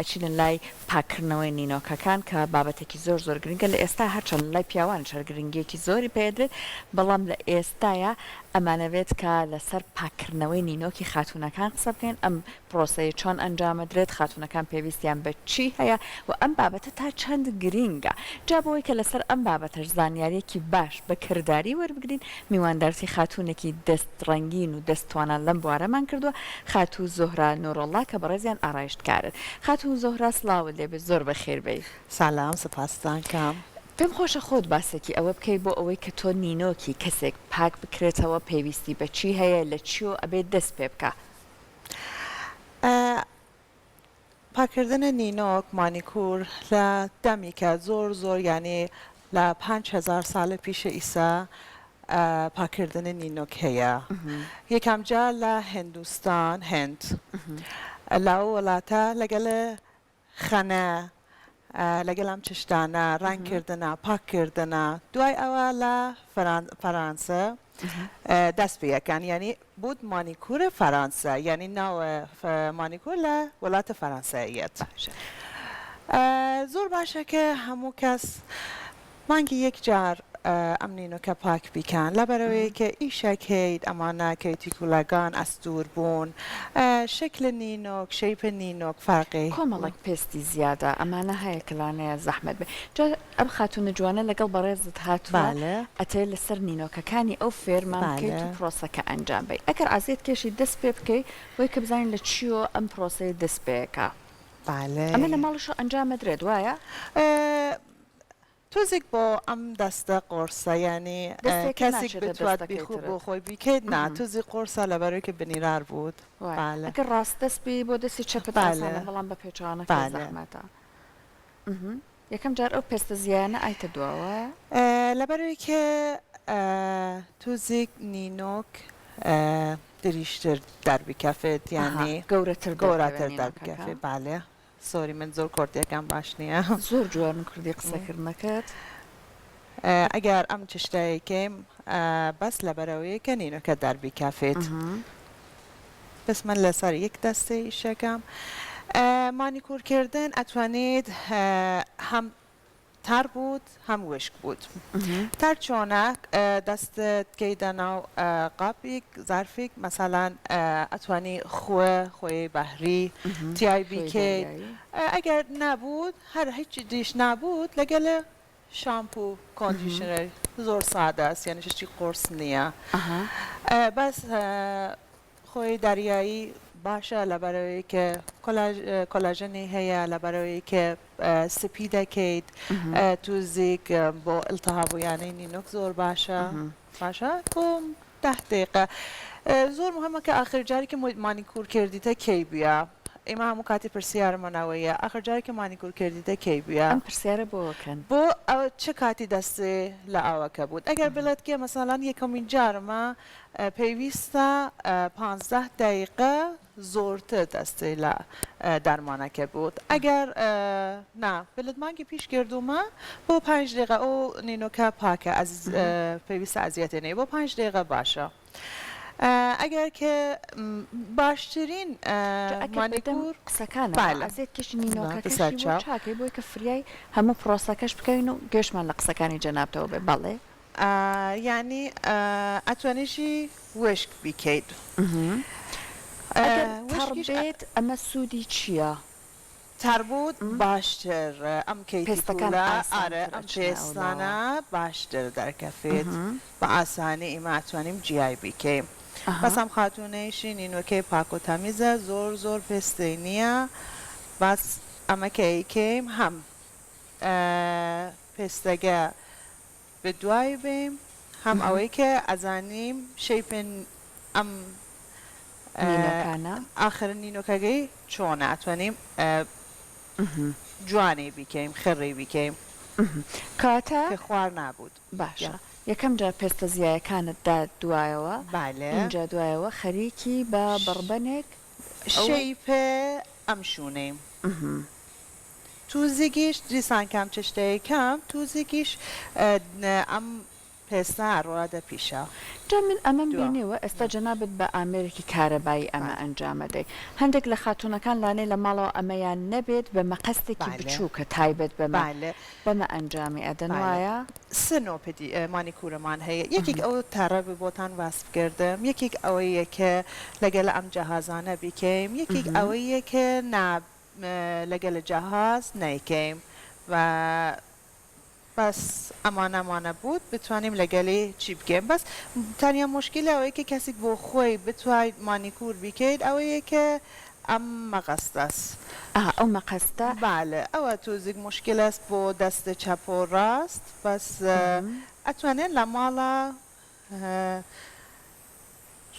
ئەچینە لای پاکردنەوەی نینۆکەکان کە بابەتێکی زۆر زۆر گرنگە لە ئێستا هەرچەند لای پیاوان شەرگرنگێکی زۆری پێدرێت بەڵام لە ئێستاە ئەمانەوێت کە لەسەر پاکردنەوەی نینۆکی خاتونەکان قسە بکەین ئەم پرۆسەیە چۆن ئەنجامەدرێت خاتونەکان پێویستیان بە چی هەیە و ئەم بابەتە تا چەند گرینگە جا بۆی کە لەسەر ئەم بابەتەش زانیاریەکی باش بە کردداری وەربگرین میواندارتی خاتونێکی دەستڕەنگین و دەستوانان لەم بوارەمان کردووە خاتوو زۆهرا نۆڕۆڵا کە بەڕێزیان ئارایشتکارن خاتوو زۆهرا سڵاوت لێبێت زۆر بەخێربەی سلام سپاستان کام پێم خۆشە خۆت باسێکی ئەوە بکەی بۆ ئەوەی کە تۆ نینۆکی کەسێک پاک بکرێتەوە پێویستی بە چی هەیە لە چیۆ ئەبێت دەست پێ بکە پاکردنە نینۆک مانیکور لە دەمیکە زۆر ینی لە 5,000 ساڵە پیشە ئیسا پاکردنە نینۆک هەیە یەکەم جار لە هندوستان هند لەو وڵاتە لەگەڵ خەنە لەگەڵ ئەم چشتانە ڕانکردنە پاکردنە دوای ئەوە لە فەرانسە دەست پێیەکان یعنی بود مانیکورە فەرانسە یعنی ناوە مانیکور لە وڵاتە فەرانسەیەت زۆر باشە کە هەموو کەس مانگی یەک جار ئەم نینۆکە پاک بیکەن لەبەرەوەی کە ئیشێک هەیت ئەمانە کەوتی کوولەکان ئەستور بوون شکل نینۆک شەیپە نینۆک فەرقی کۆمەڵک پێستی زیادە ئەمانە هەیە کلانەیە زەحمەت بێ جا ئەم خاتونە جوانە لەگەڵ بەڕێزت هاتووە ئەتەوێت لەسەر نینۆکەکانی ئەو فێرمان بکەیت و پرۆسەکە ئەنجام بێت ئەگەر ئازیێت کێشی دەست پێ بکەیت بۆی کە بزانین لە چیۆ ئەم پرۆسەی دەست پێەکە ئەمە لە ماڵشە ئەنجامەدرێت وایە تۆزێک بۆ ئەم دەستە قۆرسە ینی کەسێک بتوات بۆ خۆی بیکەیت نا تۆزی قۆرسە لەبەرەوەی کە بنیرار بوود ئەگەر ڕاست دەستبی بۆ دەستی چەپت بەڵام بە پێچوانەکە زەحمەتە یەکەم جار ئەو پێستە زیانە ئایتە دواوە لەبەرەوەی کە تۆزێک نینۆک دریشتر دەربکەفێت یعنی گەورەتر دەربکەفێت بالێ سۆری من زۆر کۆرتیەکان باش نییە زۆر جوان کوردی قسەکردنەکەت ئەگەر ئەم چشتایەکەیم بەس لەبەرەوەی کە نینۆکە دەربی کافێت بەس من لەسەر یەک دەستەی شەکەم مانیکورکردن ئەتوانێت هەم تار بود هەم وشک بود تار چۆنە دەستت کەیدە ناو قاپێک زارفێک مەسەڵەن ئەتوانی خۆی بەهری تیای بیکەیت ئەگەر نەبوود هەر هیچی دیش نەبوود لەگەڵ شامپو کۆندیشنەر زۆر سادەست یعنی شتی قۆرس نییە بەس خۆی دەریایی باشە لەبەرەوەی کە کۆلاژنی هەیە لەبەرەوەی کە سپی دەکەیت توزێک بۆ ئلتهابوویانەی نینۆک زۆر باشە بۆ 10 دقیقە زۆر مهمە کە ئاخر جاری کە مانیکور کردیتە کەی بیا ئێمە هەموو کاتی پرسیارمەنەوەیە ئاخر جاری کە مانیکور کردیتە کەی بیا ئەم پرسیارە بۆکەن بۆ چه کاتی دەستێ لە ئاوەکە بوود ئەگەر بڵێت کە مەسەڵەن یەکەمین جارمە پێویستە 15 دقیقە زۆرتر دەستی لە دەرمانەکە بوود ئەگەر نا بلت مانگی پیش کردومە بۆ 5 دقیقە ئەو نینۆکە پاکە پێویستە ئەزیەتێنێ بۆ 5 دقیقە باشە ئەگەر کە باشترین مانیکور قسەکانە ئازێت کەشی نینۆکەکەی چاکەی بۆی کە فریای هەموو پرۆسەکەش بکەین و گەشتمان لە قسەکانی جەنابتەوە بێ بەڵێ ینی ئەتوانێژی وشک بیکەیت بێت ئەمە سوودی چییە؟ تربوت باشتر ئەم کەیتەکانە ئەم پێستانە باشتر دەرکەفێت بە ئاسانی ئێمە ئەتوانیم جیای بیکەیم بەس ئەم خاتونەیشی نینۆکەی پاک و تەمیزە زۆر پێستەی نییە بەس ئەمە کەیکەیم هەم پێستەگە بە دوای بێم هەم ئەوەی کە ئەزانیم شەیپن ئەم ئاخر نینۆکەگەی چۆنە ئەتوانیم جوانێ بیکەیم خڕی بیکەیم کاتە خوار نابوود باشە یەکەم جار پێستە زیایەکانتدا دوایەوە اینجا دوایەوە خەریکی بە بڕبەنێک شەیپە ئەم شوونەیم توزێکیش دیسان کام چشتەیە کام توزێکیش ئەم پێستا ڕوادە پیشە جا من ئەمەم دووە. بینیوە ئێستا جەنابەت بە ئامێرێکی کارەبایی ئەمە ئەنجامە دەی هەندێک لە خاتونەکان لانەی لە ماڵەوە ئەمەیان نەبێت بە مەقەستێکی بەڵێ. بچووکە تایبەت بەمە بالێ بەمە ئەنجامی ئەدەن بەڵێ. وایە سنۆپدی مانیکورەمان هەیە یەکێک ئەو تارە بۆتان واسب کردم یەکێک ئەوەیە کە لەگەڵ ئەم جەهازانە بیکەیم یەکێک ئەوەیە کە لەگەڵ جەهاز نیکەیم و بەس ئەمانەمانە بوت بتوانیم لەگەڵی چی بکەین بەس تانیا مشکلە ئەوەیە کە کەسێک بۆ خۆی بتوانیت مانیکور بیکەیت ئەوەیە کە ئەم مەقەستەس ئەو مەقەستە بالە ئەوە تۆزێک مشکل است بۆ دەستە چەپ و ڕاست بەس ئەتوانێت لە ماڵە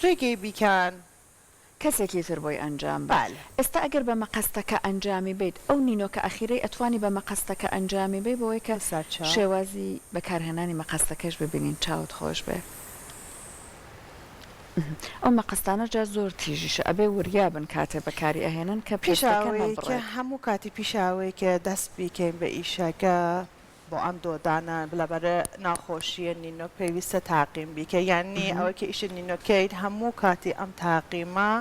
ڕێگەی بیکەن کەسێکی تر بۆی ئەنجام بالە ئێستا ئەگەر بە مەقەستەکە ئەنجامی بیت ئەو نینۆکە ئەخیرەی ئەتوانی بە مەقەستەکە ئەنجامی بێ بۆی کە سەرچاو. شێوازی بەکارهێنانی مەقەستەکەش ببینین چاوت خۆش بێ ئەو مەقەستانە جا زۆر تیژیشە ئەبێ وریابن کاتێ بەکاری ئەهێنن کە پیشاوەی کە پێشەکە هەموو کاتی پیشاوەی کە دەست بیکەین بە ئیشەکە بۆ ئەم دۆدانە لەبەرە ناخۆشیە نینۆک پێویستە تاقیم بیکە یعنی ئەوە کە ئیشە نینۆکەیت هەموو کاتی ئەم تاقیمە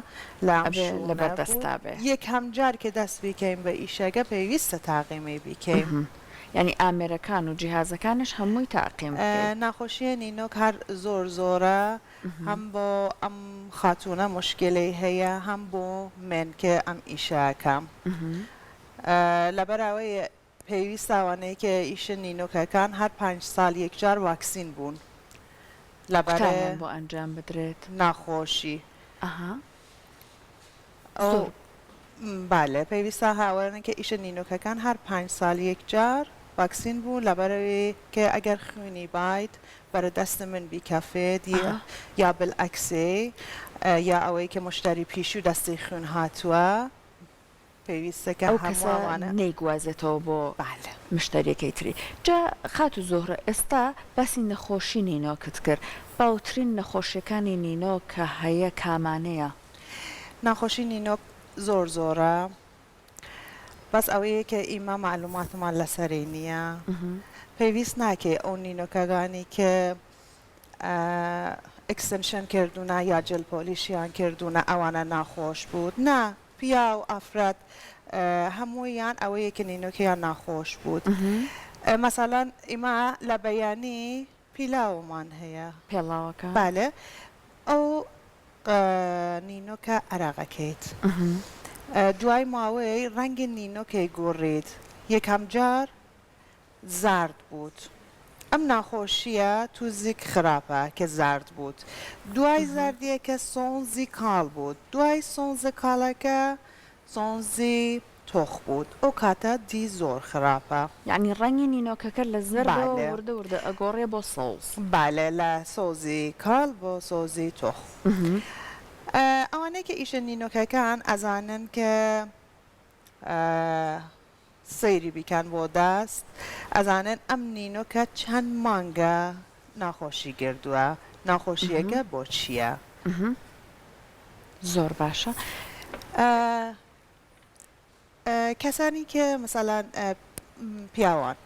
لە بەردەستا بێ یەک هەمجار کە دەست بیکەین بە ئیشەکە پێویستە تاقیمی بیکەین ینی ئامێرەکان و جیهازەکانش هەمووی تاقیم ناخۆشیە نینۆک هەر زۆر زۆرە هەم بۆ ئەم خاتونە مشکلی هەیە هەم بۆ من کە ئەم ئیشەکەم لەبەراوەیە پێویستاوانەیە کە ئیشە نینۆکەکان هەر 5 ساڵ یەکجار واکسین بوون لەبەرە بۆ ئەنجام بدرێت ناخۆشی بالێ پێویستا هاوەرن کە ئیشە نینۆکەکان هەر 5 ساڵ یەکجار واکسین بوو لەبەرەوەی کە ئەگەر خوێنی باید بەرە دەستە من بیکەفێت یا بالعکسێ یا ئەوەی کە مشتری پیش و دەستی خوێن هاتووە پێویستەکە هەمووانە نەیگوازێتەوە بۆ مشتریەکەی تری جا خات و زۆهرە ئێستا باسی نەخۆشی نینۆکت کرد باوترین نەخۆشیەکانی نینۆ کە هەیە کامانەیە ناخۆشی نینۆک زۆر زۆرە بەس ئەوەیە کە ئیمە معلوماتمان لەسەری نییە پێویست ناکێ ئەو نینۆکەگانی کە ئەکستنشن کردوونە یا جل پۆلیشیان کردوونە ئەوانە ناخۆش بود نا پیا و ئافراد هەموویان ئەوەیە کە نینۆکیان ناخۆش بود مەسەڵەن ئیمە لە بەیانی پیلاومان هەیە پێڵاوەکە بالێ ئەو نینۆکە عراقەکەیت دوای ماوەی ڕەنگی نینۆکەی گۆڕیت یەکەم جار زارد بود ئەم ناخۆشیە توزیک خراپە کە زارد بود دوای زاردیەکە سۆنزی کاڵ بود دوای سۆنزە کاڵەکە سۆنزی تۆخ بود ئەو کاتە دی زۆر خراپە یعنی ڕەنگی نینۆکەکە لە زەردەوە وردە وردە ئەگۆڕێ بۆ سۆز بالێ لە سۆزی کاڵ بۆ سۆزی تۆخ ئەوانەیە کە ئیشە نینۆکەکان ئەزانن کە سەیری بیکەن بۆ دەست ئەزانن ئەم نینۆکە چەند مانگە ناخۆشی گردووە ناخۆشیەکە بۆ چییە زۆر باشە کەسانی کە مەسەڵەن پیاوان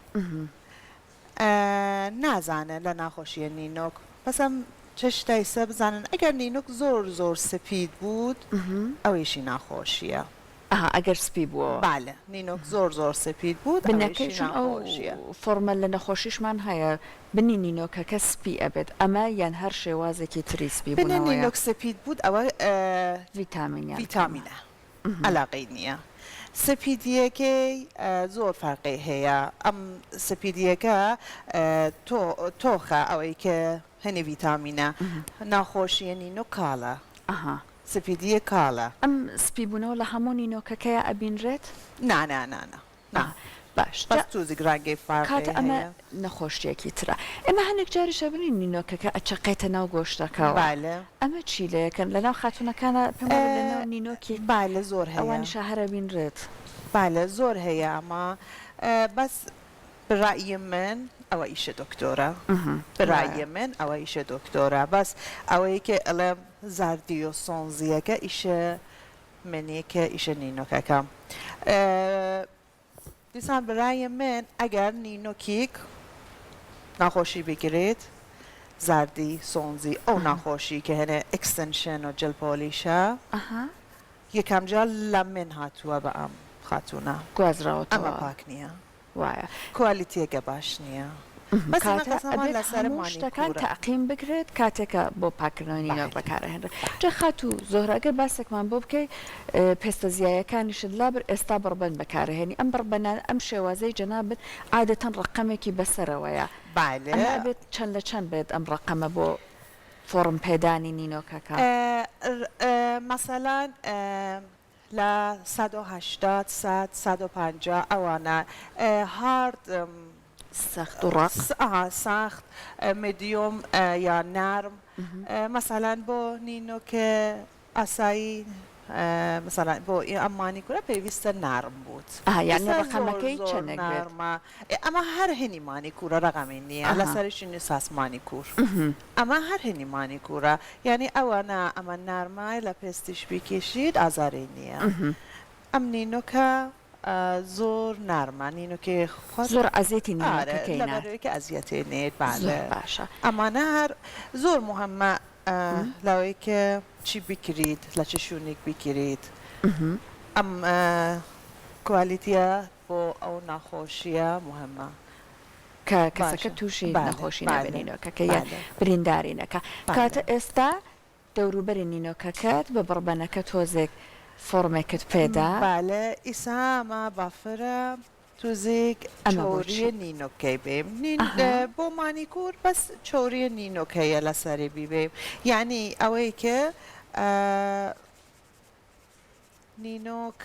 نازانن لە ناخۆشیە نینۆک بەسەم چشتای سە بزانن ئەگەر نینۆک زۆر زۆر سپید بود ئەویشی ناخۆشیە ئەگەر سپی بووە بالە نینۆک زۆر زۆر سپید بود بنەکەیشون ئەو فۆرمە لە نەخۆشیشمان هەیە بنی نینۆکەکە سپی ئەبێت ئەمە یان هەر شێوازێکی تری سپی بنە نینۆک سپید بود ئەوە ڤیتامینە علاقەی نییە سپیدیەکەی زۆر فەرقی هەیە ئەم سپیدیەکە تۆخە ئەوەی کە هەنێ ڤیتامینە ناخۆشیە نینۆ کاڵە سپیدیە کاڵە ئەم سپیبوونەوە لە هەموو نینۆکەکەیە ئەبینرێت نانانانە باش توزی گرانگەی کاتە ئەمە نەخۆشیەکی ترە ئێمە هەندێک جاری شەبنی نینۆکەکە ئەچەقێتە ناو گۆشتەکەەوە ئەمە چی لەکەن لەناو خاتونەکانە لەناو نینۆکی بالە زۆر ئەوانی شەهرە بینرێت بالە زۆر هەیە ئەمە بەس بڕایی من ئەوە ئیشە دکتۆرە بڕایی من ئەوە ئیشە دکتۆرە بەس ئەوەیە کە ئەڵێم زاردی و سۆنزیەکە ئیشە منێکە ئیشە نینۆکەکەم دیسان برای من ئەگەر نینۆکیک ناخۆشی بگرێت زردی سۆنزی ئەو ناخۆشی کە هەنێ ئەکستەنشن و جلپۆلیشە ئەها یەکەم جار لە من هاتووە بە ئەم خاتوونە ئەمە گوازراوەتەوە پاک نییە وایە کوالیتیەکە باش نییە بەس ئەمە قەسەمان لەسەر شتەکان مانیکورە تەقیم بکرێت کاتێکە بۆ پاکردنەوەی نینۆک بەکارهێنرێت جا خات و زۆرەگەر باسێکمان بۆ بکەی پێستە زیایەکانیشت لابر ئێستا بڕبەن بەکارهێنی ئەم بڕبەنان ئەم شێوازەی جەنابێت عادەتەن ڕقەمێکی بەسەرەوەیە ئەمە بێت چەند لە چەند بێت ئەم ڕقەمە بۆ فۆرم پێدانی نینۆکەکە مەسەلەن لە 180 150 ئەوانە هارد سەخت و ڕق ساخت مدیۆم یا نرم مەسەلەن بۆ نینۆکە ئاسایی مثلا بۆ ئەم مانیکورە پێویستە نرم بوت یعنی ڕقەمەکەی چەندێک بێت ئەمە هەر هێنی مانیکورە ڕقەمی نییە لەسەرشی نووساس مانیکور ئەمە هەر هێنی مانیکورە یعنی ئەوانە ئەمە نرمای لە پێستیش بیکێشید ئازاری نییە ئەم نینۆکە زۆر نرمە نینۆکێ زۆر ئەزیەتی نینۆکەکەی ئەزیەتێنێت باشە ئەمانە هەر زۆر مهمە لەوەی کە چی بکرید لە چه شوونێک بکرید ئەم کوالیتیە بۆ ئەو ناخۆشیە مهمە کە کەسەکە تووشی نەخۆشی نابێنینۆکەکە یان بریندارینەکە کاتە ئێستا دەوروبەری نینۆکەکەت بە بڕبەنەکە تۆزێک فۆرمێکت پێدا ئیسامە بافرە توزێک چۆریە نینۆکەی بێم بۆ مانیکور بەس چۆریە نینۆکەیە لەسەری بیبێم یعنی ئەوەی کە نینۆک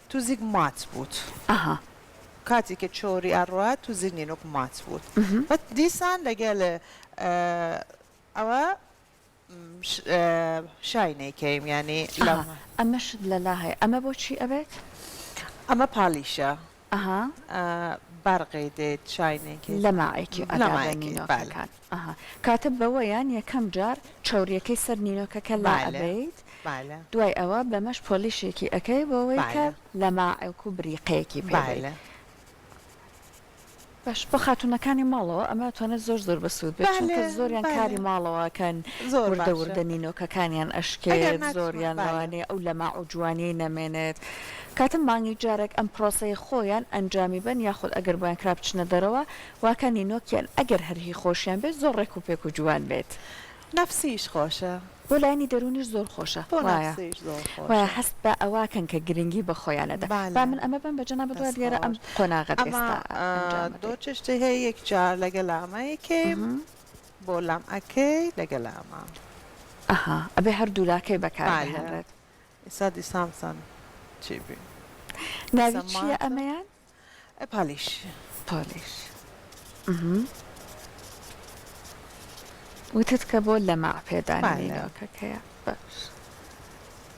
توزێک مات بوت کاتی کە چۆری ئەڕات توزی نینۆک مات بوت دیسان لەگەل ئەوە شاینێکەیم ینی ئەمەشت لەلا هەیە ئەمە بۆچی ئەبێت ئەمە پالیشە بەرقی دێت شاینێکی لە ماعێکی ئەداکان کاتە بەوەیان یەکەم جار چاوریەکەی سەر نینۆکەکە لا ئەبێت دوای ئەوە بەمەش پۆلیشێکی ئەەکەی بەوەی کە لە ماعێک و بریقەیەکی پێ باش بە خاتونەکانی ماڵەوە ئەمە توانە زۆر زۆر بەسوود بێت چونکە زۆریان کاری ماڵەوەکەن وردە وردە نینۆکەکانیان ئەشکێت زۆریان لەوانەیە ئەو لە ماع و جوانی نەمێنێت کاتم مانگی جارێک ئەم پرۆسەی خۆیان ئەنجامی بن یاخود ئەگەر بۆیان کرا بچنە دەرەوە واکە نینۆکیان ئەگەر هەرهی خۆشیان بێت زۆر ڕێک و پێک و جوان بێت نەفسیش خۆشە بۆ لایانی دەرونیش زۆر خۆشە وایە هەست بە ئەواکەن کە گرنگی بە خۆیانەدا با من ئەمە بم بەجەنا بە دیێرە ئەم قۆناغت ئێستا دۆ چشتی هەیە یەک جار لەگەڵ ئامەیەکەیم بۆ لام ئەکەی لەگەڵ ئامە ئەبێ هەردوو لاکەی بەکارهێنرێت ئێستا دیسامسان چی بێ ناوی چییە ئەمەیان پالیش وتت کە بۆ لە ماع پێدانینەوەکەکەیە باش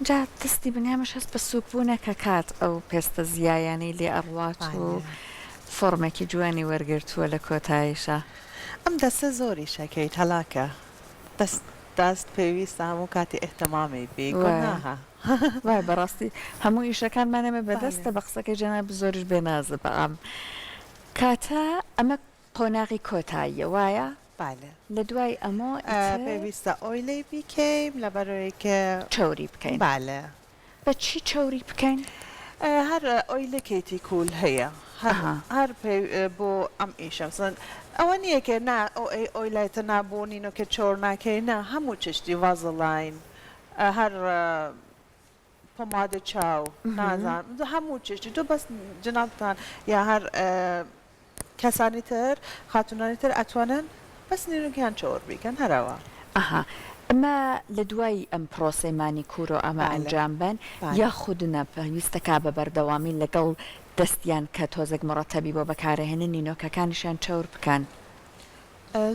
جا دەستی بنیامەش هەست بە سوپونە کە کات ئەو پێستە زیایانی لێ ئەڕوات و فۆرمێکی جوانی وەرگرتووە لە کۆتاییشە ئەم دەستە زۆری شەکەیت هەلاکە دەست پێویستە هەموو کاتی ئەحتەمامی بێ گۆناها وای بەڕاستی هەموو ئیشەکانمانەمە بەدەستە بە قسەکەی جەناب زۆریش بێنازە بە ئەم کاتە ئەمە قۆناغی کۆتاییە وایە لە دوای ئەمە پێویستە ئۆیلەی بیکەیم لە بەرەوەی کە چۆری بکەین بە چی چۆری بکەین هەر ئۆیلەکێتی کوول هەیە هەر بۆ ئەم ئیشەمسن ئەوە نییە کە نا ئۆیلایتە نابوونینەوە کە چۆر ناکەینە هەموو چشتی وازەڵاین هەر پۆمادە چاو نازان هەموو چشتی تۆ بەس جنابتان یا هەر کەسانی تر خاتونانی تر ئەتوانن بەس نینۆکیان چۆر بیکەن هەرەوە ئەمە لە دوای ئەم پرۆسەیمانی کور و ئەمە ئەنجام بن یا خودنە پێویستەکە بە بەردەوامی لەگەڵ دەستیان کە تۆزێک مڕەتەبی بۆ بەکارهێنن نینۆکەکانیشیان چۆر بکەن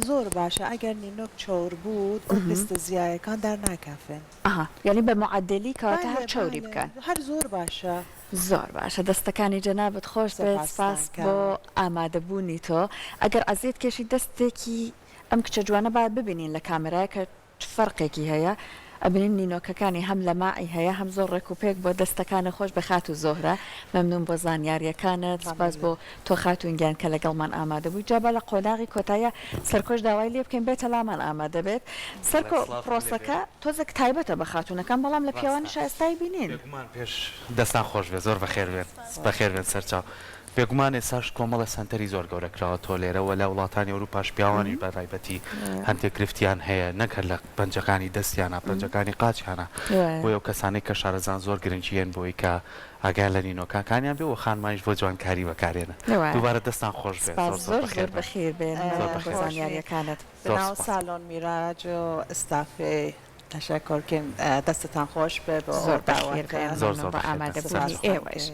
زۆر باشە ئەگەر نینۆک چۆر بود ئەو پستە زیایەکان دەرناکەفێن یعنی بە معدلی کەواتە هەر چۆری بکەن هەر زۆر باشە زۆر باشە دەستەکانی جەنابەت خۆش بێت سپاس بۆ ئامادەبوونی تۆ ئەگەر ئەزیێت کێشی دەستێکی ئەم کچە جوانە باید ببینین لە کامێرای کە فەرقێکی هەیە ئەبنین نینۆکەکانی هەم لە ماعی هەیە هەم زۆر ڕێک و پێک بۆ دەستەکانە خۆش بە خات و زۆهرە مەمنون بۆ زانیاریەکانت سپاس بۆ تۆ خاتونگیان کە لەگەڵمان ئامادە بووی جا بە لە قۆناغی کۆتایە سەرکۆش داوای لێ بکەین بێتە لامان ئامادە بێت سەرکۆ پرۆسەکە تۆزێک تایبەتە بە خاتونەکان بەڵام لە پیاوانی شایستایی بینین بێگومان پێش دەستان خۆش بێ زۆر بەخێر بێت سەرچاو بێگومان ئێساش کۆمەڵە سنتەری زۆر گەورەکراوە تۆ لێرەوە لە وڵاتانی ئەوروپاش پیاوانی بەڕایبەتی هەندێک گرفتیان هەیە نەکرد لە پەنجەکانی دەستیانە پەنجەکانی قاچیانە بۆ ئەو کەسانەی کە شارەزان زۆر گرنگیان بۆی کە ئاگای لە نینۆکەکانیان بێ و خانمانیش بۆ جوانکاری بەکارێنە دووبارە دەستان خۆش بێت زۆر بەخێر بێن بۆ زانیاریەکانت بناو سالۆن میراج و ئستافێ تشکر کن دستتان خوش به زۆر بەخێر بێن زۆر بە ئامادەبوونی ئێوەش